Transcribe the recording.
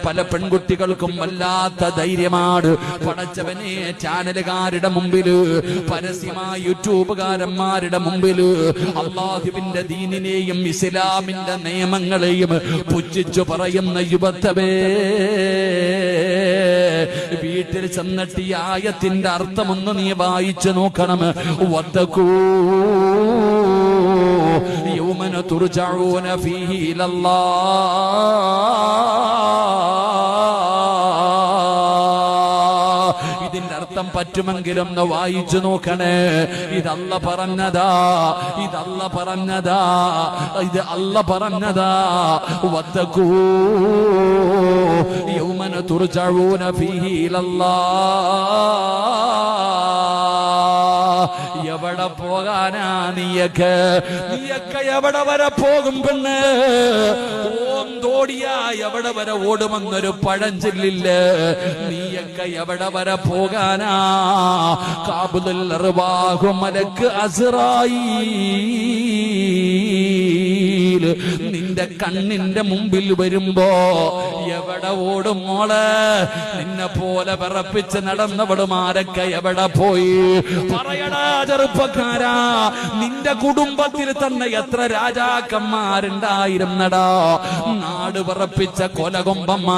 പല പെൺകുട്ടികൾക്കും വല്ലാത്ത ധൈര്യമാണ്. പടച്ചവനെ, ചാനലുകാരുടെ മുമ്പില്, പരസ്യമായ യൂട്യൂബുകാരന്മാരുടെ മുമ്പില് അള്ളാഹുവിന്റെ ദീനിനെയും ഇസ്ലാമിന്റെ നിയമങ്ങളെയും പുച്ഛിച്ചു പറയുന്ന യുവത്വമേ, വീട്ടിൽ ചെന്നിട്ട് ഈ ആയത്തിന്റെ അർത്ഥമൊന്ന് നീ വായിച്ചു നോക്കണം. വത്തഖൂ യൗമന തുർജഊന ഫീഹി ഇലല്ലാഹ്. ഇതിന്റെ അർത്ഥം പറ്റുമെങ്കിലും ഒന്ന് വായിച്ചു നോക്കണേ. ഇതല്ല പറഞ്ഞതാ, ഇതല്ല പറഞ്ഞതാ, ഇത് അല്ല പറഞ്ഞതാ. വത്തഖൂ യൗമന തുർജഊന ഫീഹി ഇലല്ലാഹ്. എവിടെ പോകാനാ നീയൊക്കെ? നീയൊക്കെ എവിടെ വരെ പോകും പെണ്ണ്? ഓന്തോടിയാ എവിടെ വരെ ഓടുമെന്നൊരു പഴഞ്ചൊല്ലില്ല. നീയൊക്കെ എവിടെ വരെ പോകാനാ? കാബുൽ അർവാഹു മലക്ക് അസ്റായീൽ നിന്റെ കണ്ണിന്റെ മുമ്പിൽ വരുമ്പോ എവിടെ ഓടും മോളെ? നിന്നെ പോലെ വിറപ്പിച്ച് നടന്നവളുമാരൊക്കെ എവിടെ പോയി? പറയടാ ചെറുപ്പക്കാരാ, നിന്റെ കുടുംബത്തിൽ തന്നെ എത്ര രാജാക്കന്മാരുണ്ടായിരുന്നടാ? നാട് വിറപ്പിച്ച കൊലകൊമ്പന്മാർ